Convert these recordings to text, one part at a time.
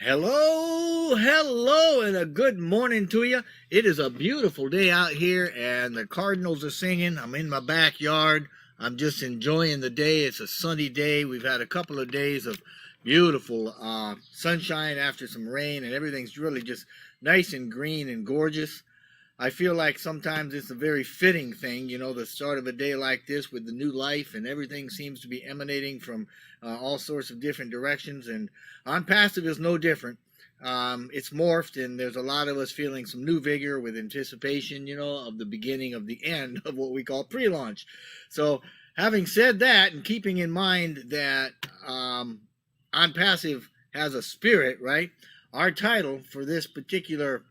Hello, and a good morning to you. It is a beautiful day out here, and the cardinals are singing. I'm in my backyard. I'm just enjoying the day. It's a sunny day. We've had a couple of days of beautiful sunshine after some rain, and everything's really just nice and green and gorgeous. I feel like sometimes it's a very fitting thing, the start of a day like this with the new life, and everything seems to be emanating from all sorts of different directions. And OnPassive is no different. It's morphed, and there's a lot of us feeling some new vigor with anticipation, of the beginning of the end of what we call pre-launch. So, having said that, and keeping in mind that OnPassive has a spirit, right? Our title for this particular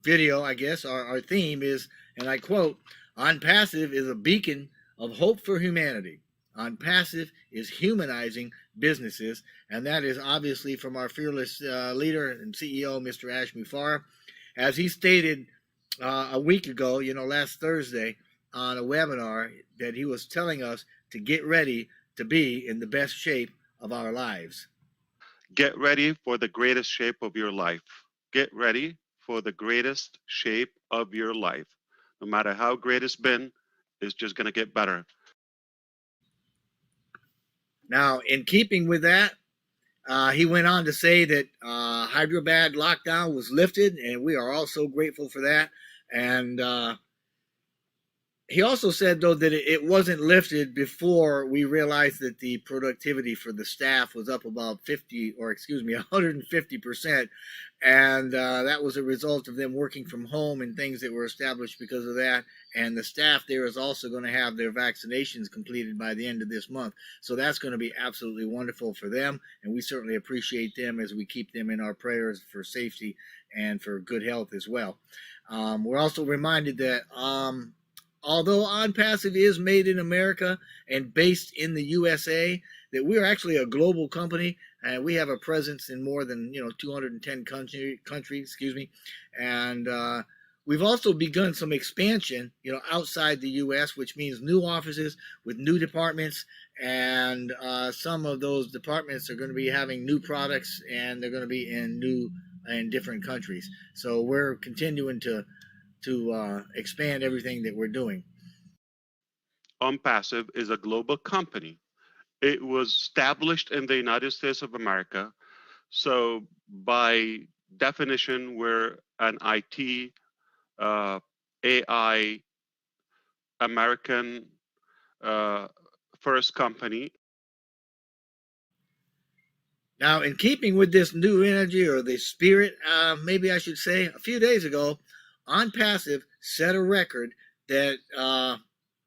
video, I guess, our theme is, and I quote, OnPassive is a beacon of hope for humanity. OnPassive is humanizing businesses, and that is obviously from our fearless leader and CEO, Mr. Ash Mufareh. As he stated a week ago, last Thursday on a webinar, that he was telling us to get ready to be in the best shape of our lives. Get ready for the greatest shape of your life. Get ready for the greatest shape of your life. No matter how great it's been, it's just going to get better. Now, in keeping with that, he went on to say that Hyderabad lockdown was lifted, and we are all so grateful for that. And he also said, though, that it wasn't lifted before we realized that the productivity for the staff was up about 150%. And that was a result of them working from home and things that were established because of that. And the staff there is also going to have their vaccinations completed by the end of this month. So that's going to be absolutely wonderful for them. And we certainly appreciate them as we keep them in our prayers for safety and for good health as well. We're also reminded that although OnPassive is made in America and based in the USA, that we are actually a global company, and we have a presence in more than 210 countries, and we've also begun some expansion, outside the U.S., which means new offices with new departments, and some of those departments are going to be having new products, and they're going to be in different countries. So we're continuing to expand everything that we're doing. OnPassive is a global company. It was established in the United States of America. So by definition, we're an IT, AI, American first company. Now, in keeping with this new energy or the spirit, maybe I should say, a few days ago, OnPassive set a record that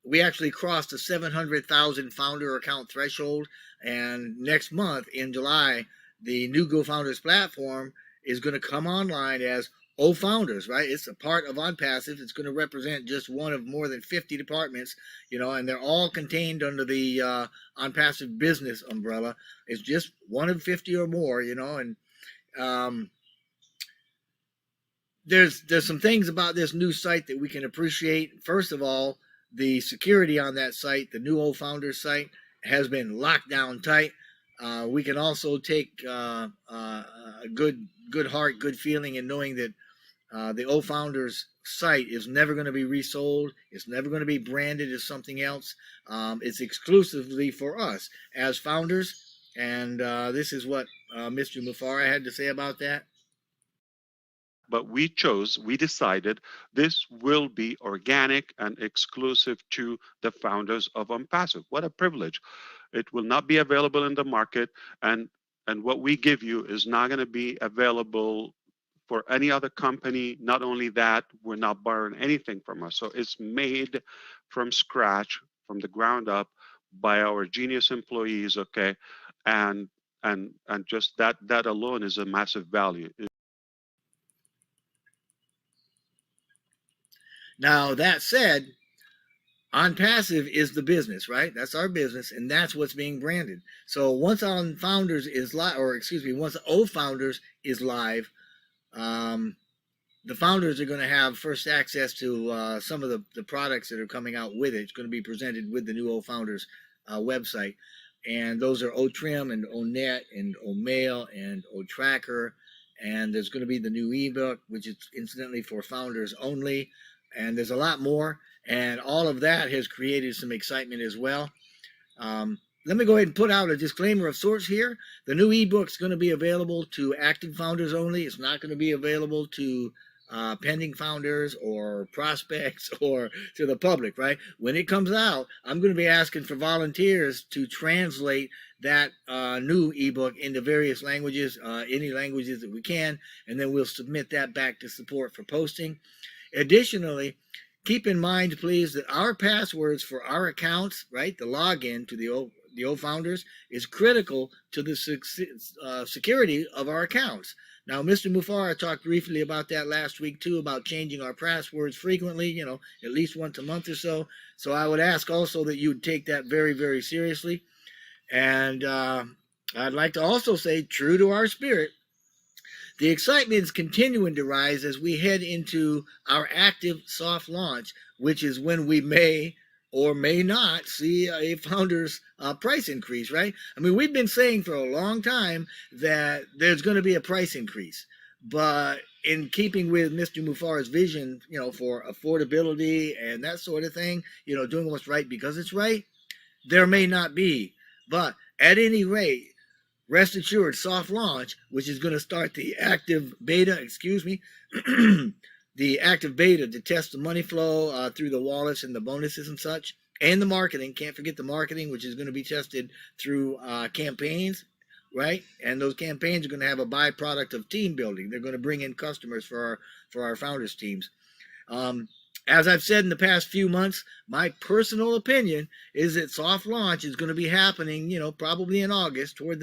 we actually crossed the 700,000 founder account threshold. And next month, in July, the new Go Founders platform is going to come online as O Founders, right? It's a part of OnPassive. It's going to represent just one of more than 50 departments, and they're all contained under the OnPassive business umbrella. It's just one of 50 or more, and there's some things about this new site that we can appreciate. First of all, the security on that site, the new O Founders site, has been locked down tight. We can also take a good heart, good feeling in knowing that the O Founders site is never going to be resold. It's never going to be branded as something else. It's exclusively for us as founders. And this is what Mr. Mufareh had to say about that. But we decided this will be organic and exclusive to the founders of OnPassive. What a privilege. It will not be available in the market, and what we give you is not going to be available for any other company. Not only that, we're not borrowing anything from us. So it's made from scratch, from the ground up, by our genius employees, okay? And just that alone is a massive value. Now, that said, OnPassive is the business, right? That's our business, and that's what's being branded. So once On Founders is live, once O Founders is live, the founders are going to have first access to some of the products that are coming out with it. It's going to be presented with the new O Founders website. and those are O-Trim and O-Net and O-Mail and O-Tracker. And there's going to be the new ebook, which is incidentally for founders only. And there's a lot more. And all of that has created some excitement as well. Let me go ahead and put out a disclaimer of sorts here. The new ebook is going to be available to active founders only. It's not going to be available to pending founders or prospects or to the public, right? When it comes out, I'm going to be asking for volunteers to translate that new ebook into various languages, any languages that we can, and then we'll submit that back to support for posting. Additionally, keep in mind, please, that our passwords for our accounts, right, the login to the O Founders, is critical to the security of our accounts. Now, Mr. Mufara talked briefly about that last week, too, about changing our passwords frequently, at least once a month or so. So I would ask also that you would take that very, very seriously. And I'd like to also say, true to our spirit, the excitement is continuing to rise as we head into our active soft launch, which is when we may or may not see a founder's price increase, right? I mean, we've been saying for a long time that there's going to be a price increase, but in keeping with Mr. Mufara's vision, for affordability and that sort of thing, doing what's right because it's right, there may not be. But at any rate, rest assured, soft launch, which is going to start the active beta, the active beta to test the money flow through the wallets and the bonuses and such, and the marketing. Can't forget the marketing, which is going to be tested through campaigns, right? And those campaigns are going to have a byproduct of team building. They're going to bring in customers for our founders teams. As I've said in the past few months, my personal opinion is that soft launch is going to be happening, probably in August, toward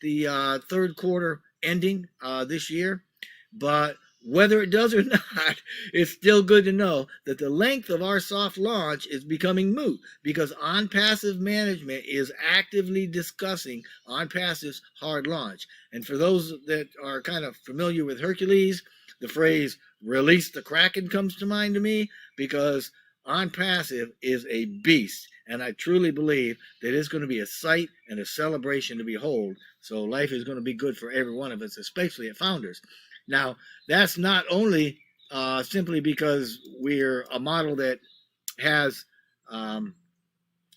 the third quarter ending this year. But whether it does or not, it's still good to know that the length of our soft launch is becoming moot because OnPassive management is actively discussing OnPassive's hard launch. And for those that are kind of familiar with Hercules, the phrase "release the Kraken" comes to mind to me because OnPassive is a beast, and I truly believe that it's going to be a sight and a celebration to behold. So life is going to be good for every one of us, especially at Founders. Now, that's not only simply because we're a model that has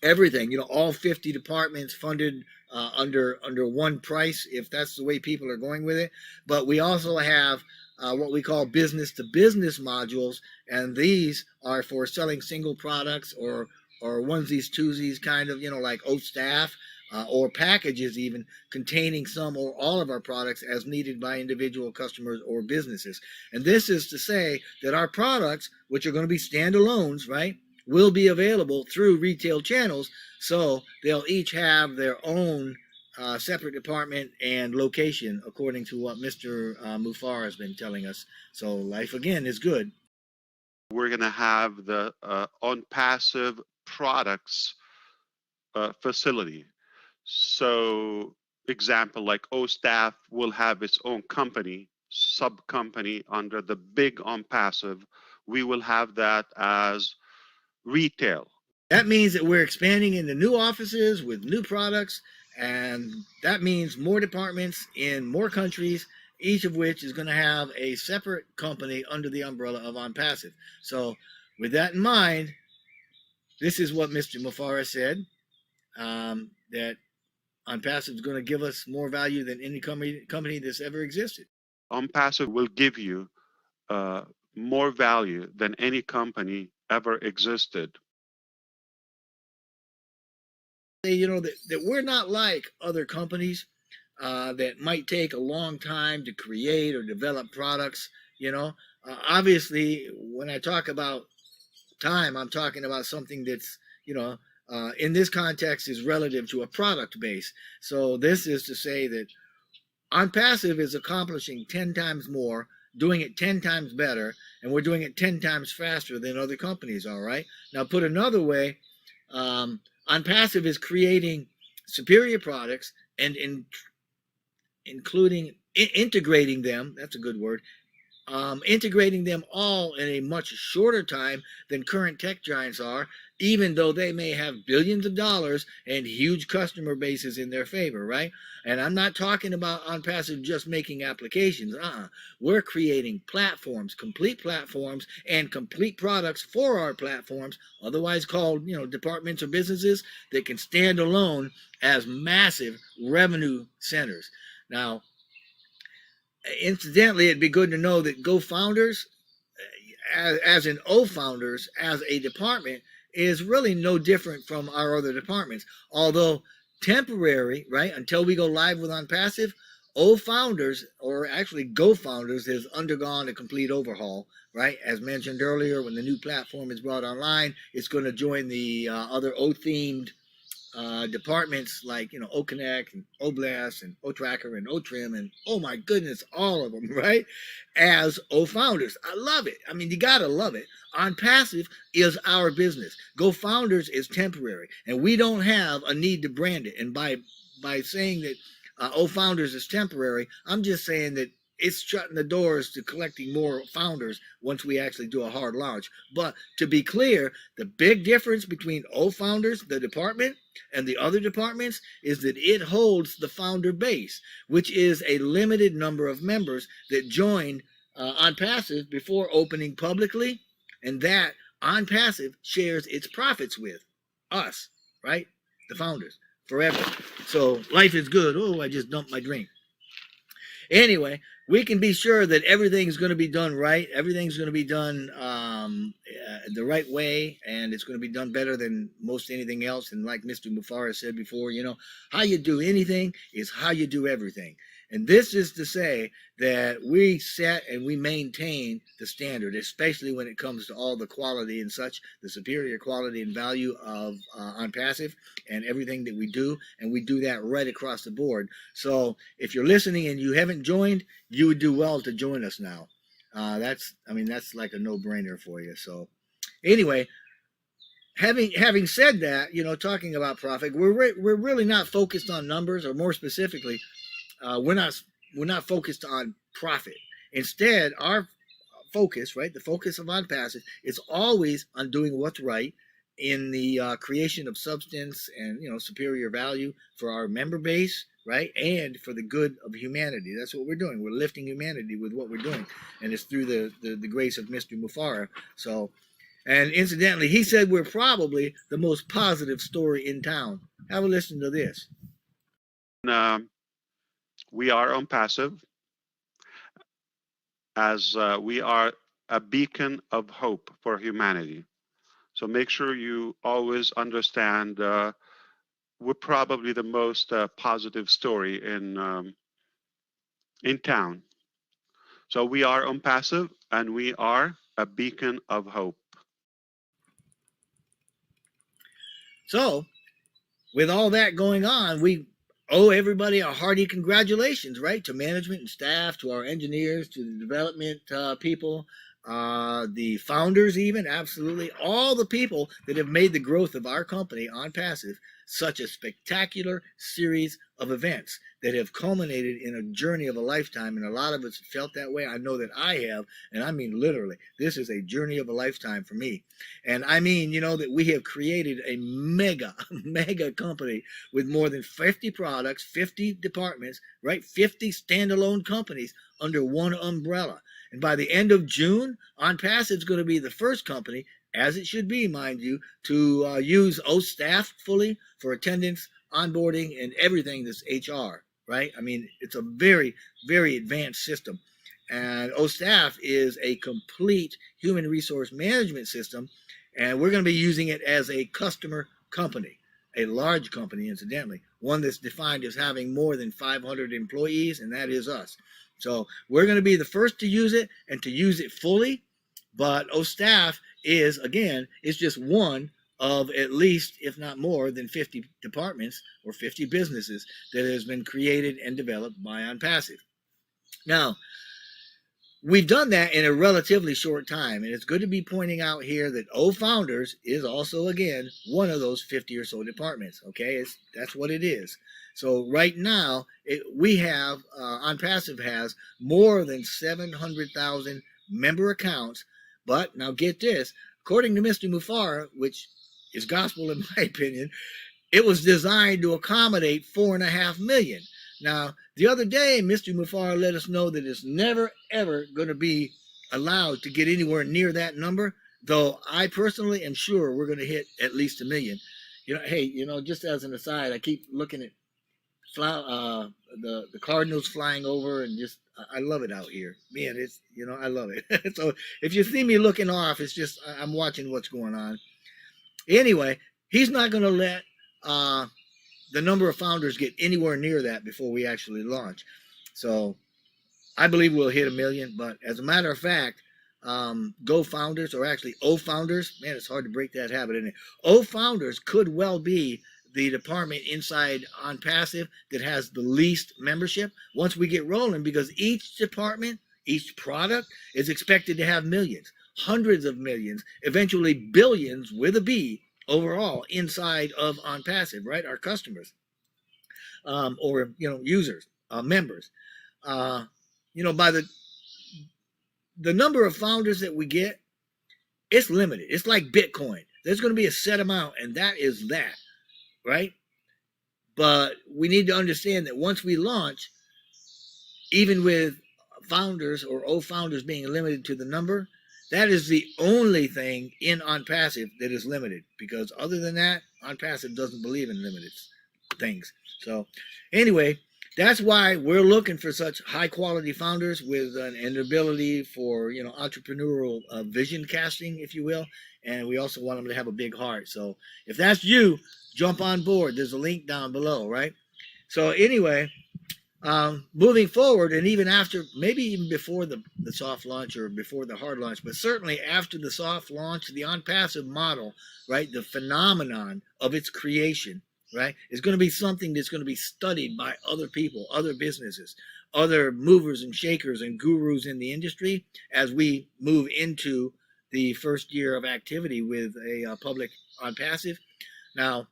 everything, all 50 departments funded under one price, if that's the way people are going with it. But we also have what we call business to business modules, and these are for selling single products or onesies, twosies, kind of, like oat staff, or packages even containing some or all of our products as needed by individual customers or businesses. And this is to say that our products, which are going to be standalones, right, will be available through retail channels, so they'll each have their own separate department and location according to what Mr. Mufar has been telling us. So life again is good. We're going to have the OnPassive products facility. So, example, like OStaff will have its own company, sub company under the big OnPassive. We will have that as retail. That means that we're expanding into new offices with new products, and that means more departments in more countries, each of which is going to have a separate company under the umbrella of OnPassive. So, with that in mind, this is what Mr. Mufara said, that OnPassive is going to give us more value than any company that's ever existed. OnPassive will give you more value than any company ever existed. That we're not like other companies that might take a long time to create or develop products. Obviously, when I talk about time, I'm talking about something that's, in this context is relative to a product base. So this is to say that OnPassive is accomplishing 10 times more, doing it 10 times better, and we're doing it 10 times faster than other companies, all right? Now, put another way, OnPassive is creating superior products and integrating them, that's a good word, integrating them all in a much shorter time than current tech giants are, even though they may have billions of dollars and huge customer bases in their favor, right? And I'm not talking about OnPassive just making applications. We're creating platforms, complete platforms, and complete products for our platforms, otherwise called, departments or businesses that can stand alone as massive revenue centers. Now, incidentally, it'd be good to know that Go Founders, as in O Founders, as a department, is really no different from our other departments. Although temporary, right, until we go live with OnPassive, O Founders, or actually Go Founders, has undergone a complete overhaul, right? As mentioned earlier, when the new platform is brought online, it's going to join the other O themed departments like OConnect and OBlast and OTracker and OTrim and oh my goodness, all of them, right? As O Founders, I love it. I mean, you gotta love it. OnPassive is our business. Go Founders is temporary, and we don't have a need to brand it. And by saying that O Founders is temporary, I'm just saying that it's shutting the doors to collecting more founders once we actually do a hard launch. But to be clear, the big difference between O Founders, the department, and the other departments is that it holds the founder base, which is a limited number of members that join OnPassive before opening publicly, and that OnPassive shares its profits with us, right? The founders, forever. So life is good. Oh, I just dumped my drink. Anyway, we can be sure that everything's going to be done right. Everything's going to be done the right way, and it's going to be done better than most anything else. And like Mr. Mufara said before, how you do anything is how you do everything. And this is to say that we set and we maintain the standard, especially when it comes to all the quality and such, the superior quality and value of OnPassive and everything that we do. And we do that right across the board. So if you're listening and you haven't joined, you would do well to join us now. That's like a no-brainer for you. So anyway, having said that, talking about profit, we're really not focused on numbers, or more specifically, we're not focused on profit. Instead, our focus, right, the focus of OnPassive is always on doing what's right in the creation of substance and superior value for our member base, right, and for the good of humanity. That's what we're doing. We're lifting humanity with what we're doing, and it's through the grace of Mr. Mufara. So, and incidentally, he said we're probably the most positive story in town. Have a listen to this. We are ONPASSIVE, as we are a beacon of hope for humanity. So make sure you always understand we're probably the most positive story in town. So we are ONPASSIVE, and we are a beacon of hope. So, with all that going on, we owe everybody a hearty congratulations, right? To management and staff, to our engineers, to the development people, the founders, even, absolutely. All the people that have made the growth of our company OnPassive such a spectacular series of events that have culminated in a journey of a lifetime. And a lot of us felt that way. I know that I have. And I mean, literally, this is a journey of a lifetime for me. And I mean, that we have created a mega company with more than 50 products, 50 departments, right? 50 standalone companies under one umbrella. And by the end of June, OnPassive is going to be the first company, as it should be, mind you, to use OStaff fully for attendance, onboarding, and everything that's HR, right? I mean, it's a very, very advanced system. And OStaff is a complete human resource management system, and we're going to be using it as a customer company, a large company, incidentally, one that's defined as having more than 500 employees, and that is us. So we're going to be the first to use it and to use it fully. But OStaff is, again, it's just one of at least, if not more than 50 departments or 50 businesses that has been created and developed by OnPassive. Now, we've done that in a relatively short time. And it's good to be pointing out here that O Founders is also, again, one of those 50 or so departments. Okay, that's what it is. So right now, we have, OnPassive has more than 700,000 member accounts. But now get this, according to Mr. Mufara, which is gospel in my opinion, it was designed to accommodate 4.5 million. Now, the other day, Mr. Mufara let us know that it's never, ever going to be allowed to get anywhere near that number, though I personally am sure we're going to hit at least 1 million. Hey, just as an aside, I keep looking at the Cardinals flying over, and just I love it out here. Man, it's I love it. So if you see me looking off, it's just I'm watching what's going on. Anyway, he's not going to let uh, the number of founders get anywhere near that before we actually launch. So I believe we'll hit 1 million. But as a matter of fact, Go Founders, or actually O Founders, man, it's hard to break that habit, isn't it? O Founders could well be the department inside OnPassive that has the least membership once we get rolling, because each department, each product is expected to have millions, hundreds of millions, eventually billions with a B overall inside of OnPassive, right? Our customers, or users, members. By the number of founders that we get, it's limited. It's like Bitcoin. There's going to be a set amount, and that is that, right? But we need to understand that once we launch, even with founders or O Founders being limited to the number, that is the only thing in OnPassive that is limited, because other than that, OnPassive doesn't believe in limited things. So anyway, that's why we're looking for such high quality founders with an ability for entrepreneurial vision casting, if you will. And we also want them to have a big heart. So if that's you, jump on board. There's a link down below, right? So anyway, moving forward, and even after, maybe even before the soft launch or before the hard launch, but certainly after the soft launch, the OnPassive model, right, the phenomenon of its creation, right, is going to be something that's going to be studied by other people, other businesses, other movers and shakers and gurus in the industry as we move into the first year of activity with a public OnPassive. Now,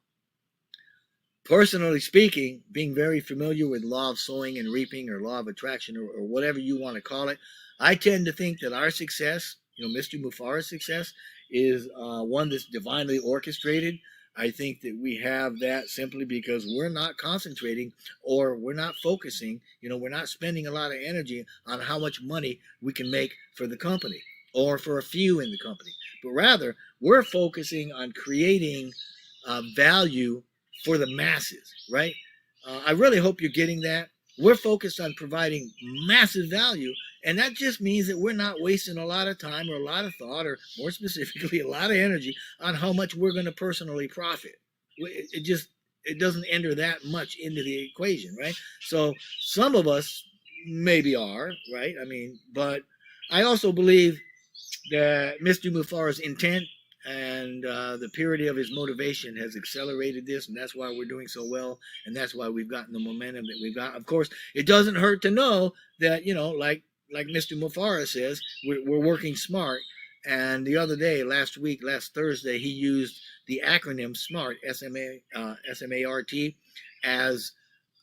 personally speaking, being very familiar with law of sowing and reaping, or law of attraction, or whatever you want to call it, I tend to think that our success, Mr. Mufara's success, is one that's divinely orchestrated. I think that we have that simply because we're not concentrating, or we're not focusing, we're not spending a lot of energy on how much money we can make for the company or for a few in the company, but rather we're focusing on creating value for the masses, right? I really hope you're getting that. We're focused on providing massive value, and that just means that we're not wasting a lot of time or a lot of thought, or more specifically, a lot of energy on how much we're going to personally profit. It doesn't enter that much into the equation, right? So some of us maybe are, right? I mean, but I also believe that Mr. Mufara's intent and the purity of his motivation has accelerated this, and that's why we're doing so well, and that's why we've gotten the momentum that we've got. Of course, it doesn't hurt to know that, like Mr. Mufara says, we're working smart. And the other day, last Thursday, he used the acronym SMART, SMART, as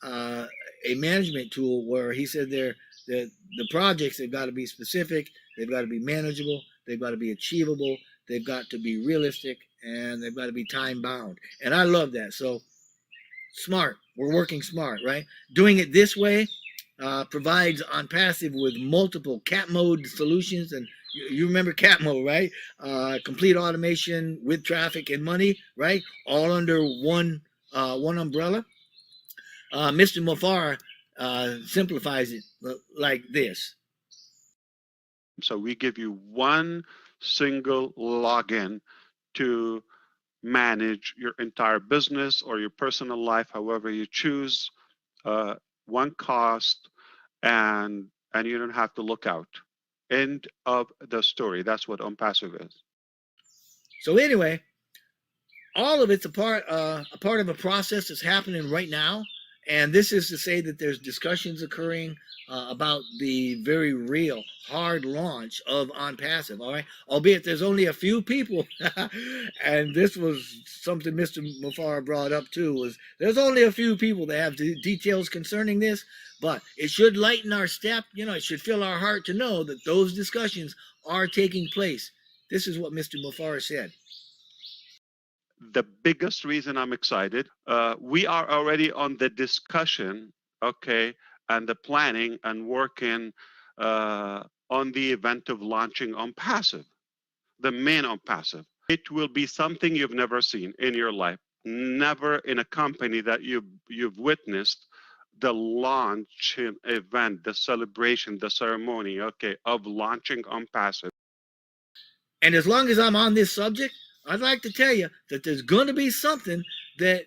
a management tool, where he said that the projects have got to be specific, they've got to be manageable, they've got to be achievable, they've got to be realistic, and they've got to be time bound. And I love that. So smart, we're working smart, right? Doing it this way provides OnPassive with multiple cat mode solutions. And you remember cat mode, right? Complete automation with traffic and money, right? All under one umbrella. Mr. Mufara simplifies it like this. So we give you one single login to manage your entire business or your personal life, however you choose. One cost, and you don't have to look out. End of the story. That's what ONPASSIVE is. So anyway, all of it's a part of a process that's happening right now, And this is to say that there's discussions occurring about the very real hard launch of OnPassive. All right, albeit there's only a few people, and this was something Mr. Mufara brought up too. Was there's only a few people that have details concerning this, but it should lighten our step. It should fill our heart to know that those discussions are taking place. This is what Mr. Mufara said. The biggest reason I'm excited, we are already on the discussion, okay, and the planning and working on the event of launching OnPassive, the main OnPassive. It will be something you've never seen in your life, never in a company that you've witnessed the launch event, the celebration, the ceremony, okay, of launching OnPassive. And as long as I'm on this subject, I'd like to tell you that there's going to be something that,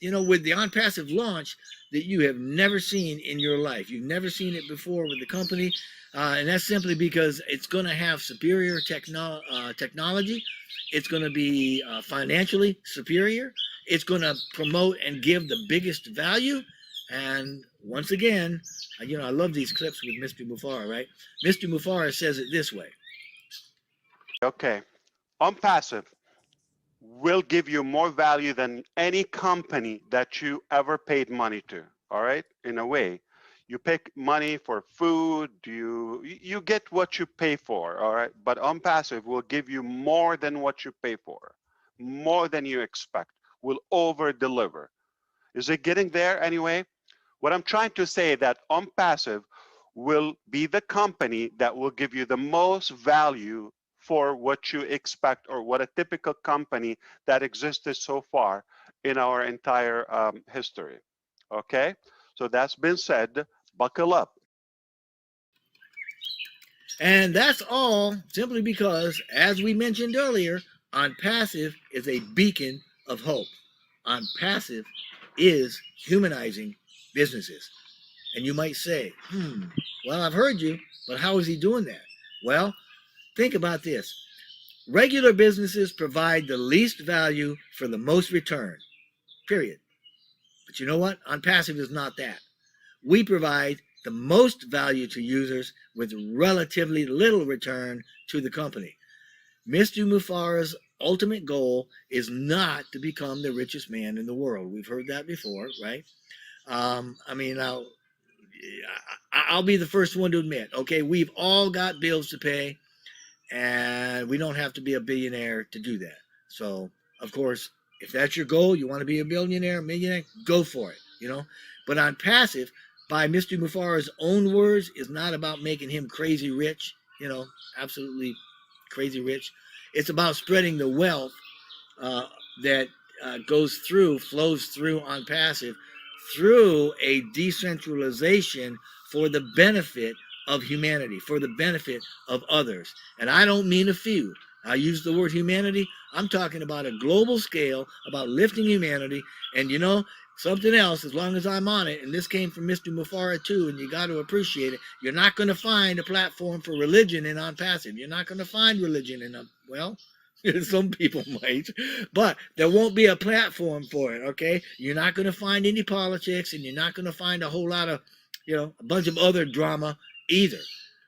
with the OnPassive launch that you have never seen in your life. You've never seen it before with the company. And that's simply because it's going to have superior technology. It's going to be financially superior. It's going to promote and give the biggest value. And once again, I love these clips with Mr. Mufara, right? Mr. Mufara says it this way. Okay, OnPassive will give you more value than any company that you ever paid money to. All right, in a way, you pay money for food, you get what you pay for. All right, but OnPassive will give you more than what you pay for, more than you expect, will over deliver. Is it getting there anyway? What I'm trying to say that OnPassive will be the company that will give you the most value for what you expect, or what a typical company that existed so far in our entire history. Okay, so that's been said, buckle up. And that's all simply because, as we mentioned earlier, OnPassive is a beacon of hope. OnPassive is humanizing businesses. And you might say, well, I've heard you, but how is he doing that? Well, think about this. Regular businesses provide the least value for the most return, period. But you know what? OnPassive is not that. We provide the most value to users with relatively little return to the company. Mr. Mufara's ultimate goal is not to become the richest man in the world. We've heard that before, right? Now, I'll be the first one to admit, okay, we've all got bills to pay, and we don't have to be a billionaire to do that. So, of course, if that's your goal, you want to be a billionaire, millionaire, go for it, But OnPassive, by Mr. Mufara's own words, is not about making him crazy rich, absolutely crazy rich. It's about spreading the wealth that flows through OnPassive through a decentralization for the benefit of humanity, for the benefit of others. And I don't mean a few. I use the word humanity. I'm talking about a global scale, about lifting humanity. And something else, as long as I'm on it, and this came from Mr. Mufara too, and you got to appreciate it, you're not going to find a platform for religion in OnPassive. You're not going to find religion in some people might, but there won't be a platform for it, okay? You're not going to find any politics, and you're not going to find a whole lot of, a bunch of other drama either.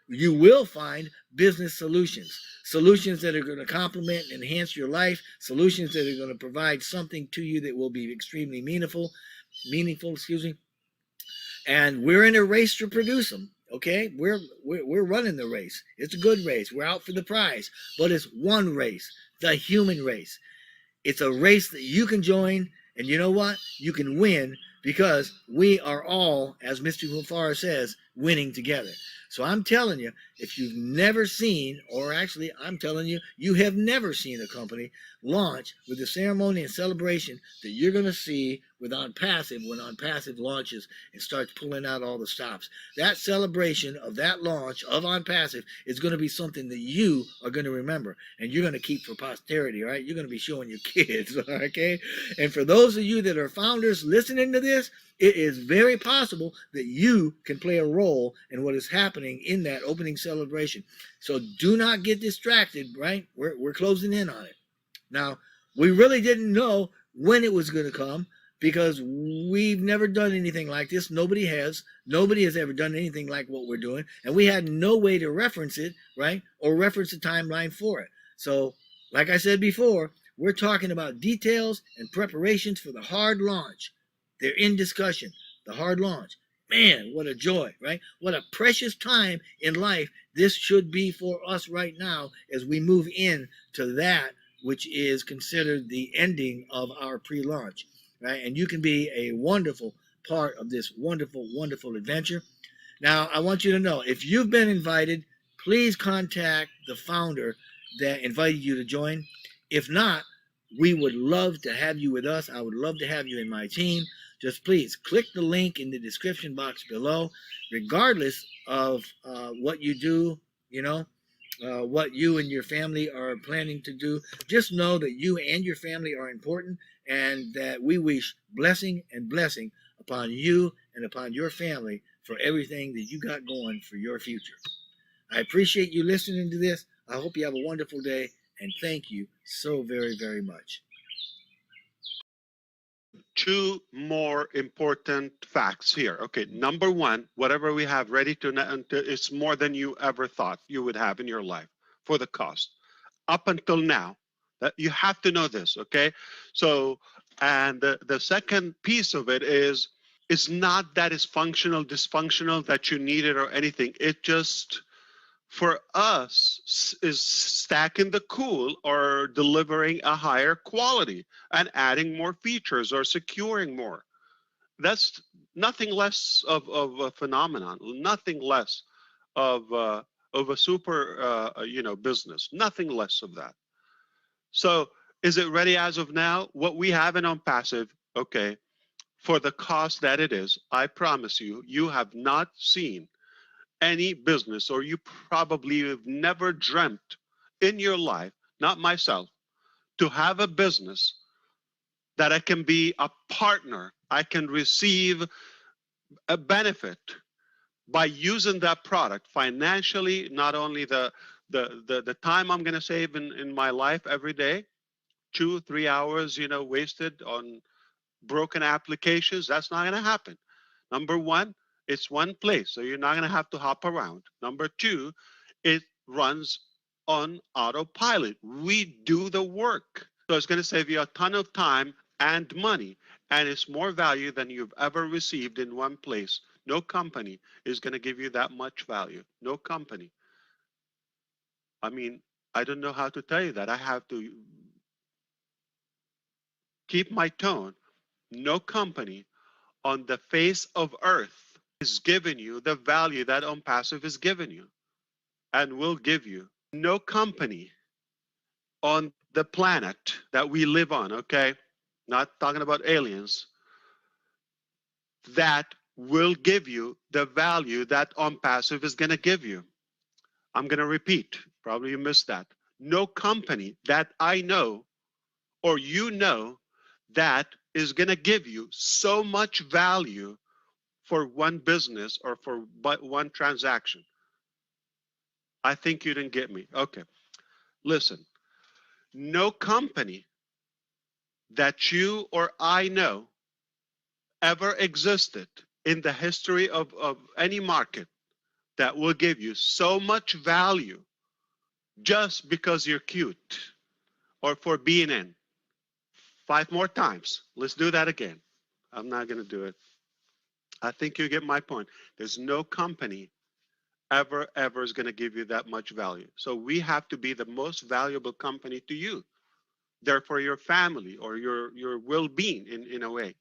You will find business solutions that are going to complement and enhance your life, solutions that are going to provide something to you that will be extremely meaningful, and we're in a race to produce them. Okay, we're running the race. It's a good race. We're out for the prize, but it's one race, the human race. It's a race that you can join, and you know what? You can win, because we are all, as Mr. Mufara says, winning together. So I'm telling you, if you've never seen, or actually I'm telling you, you have never seen a company launch with the ceremony and celebration that you're going to see with OnPassive when OnPassive launches and starts pulling out all the stops. That celebration of that launch of OnPassive is going to be something that you are going to remember, and you're going to keep for posterity, all right? You're going to be showing your kids, okay? And for those of you that are founders listening to this, it is very possible that you can play a role in what is happening in that opening celebration. So do not get distracted, right? We're closing in on it. Now, we really didn't know when it was going to come, because we've never done anything like this. Nobody has. Nobody has ever done anything like what we're doing, and we had no way to reference it, right, or reference the timeline for it. So, like I said before, we're talking about details and preparations for the hard launch. They're in discussion. The hard launch. Man, what a joy, right? What a precious time in life this should be for us right now as we move in to that which is considered the ending of our pre-launch, right? And you can be a wonderful part of this wonderful, wonderful adventure. Now, I want you to know, if you've been invited, please contact the founder that invited you to join. If not, we would love to have you with us. I would love to have you in my team. Just please click the link in the description box below, regardless of what you do, you know, what you and your family are planning to do. Just know that you and your family are important, and that we wish blessing and blessing upon you and upon your family for everything that you got going for your future. I appreciate you listening to this. I hope you have a wonderful day, and thank you so very, very much. Two more important facts here. Okay, number one, whatever we have ready to, it's more than you ever thought you would have in your life for the cost. Up until now, that you have to know this, okay? So, and the second piece of it is, it's not that it's functional, dysfunctional, that you need it or anything. It just, for us, is stacking the cool or delivering a higher quality and adding more features or securing more. That's nothing less of a phenomenon, nothing less of a super business, nothing less of that. So is it ready as of now? What we have in OnPassive, okay, for the cost that it is, I promise you, you have not seen any business, or you probably have never dreamt in your life, not myself, to have a business that I can be a partner, I can receive a benefit by using that product financially, not only the time I'm going to save in my life every day, 2 3 hours wasted on broken applications. That's not going to happen. Number one, it's one place, so you're not going to have to hop around. Number two, it runs on autopilot. We do the work. So it's going to save you a ton of time and money, and it's more value than you've ever received in one place. No company is going to give you that much value. No company. I mean, I don't know how to tell you that. I have to keep my tone. No company on the face of earth is giving you the value that OnPassive is giving you and will give you. No company on the planet that we live on, okay? Not talking about aliens, that will give you the value that OnPassive is going to give you. I'm going to repeat, probably you missed that. No company that I know or you know that is going to give you so much value for one business or for one transaction. I think you didn't get me. Okay. Listen, no company that you or I know ever existed in the history of any market that will give you so much value just because you're cute or for being in. 5 more times. Let's do that again. I'm not going to do it. I think you get my point. There's no company ever is going to give you that much value. So we have to be the most valuable company to you, therefore your family or your well-being in a way.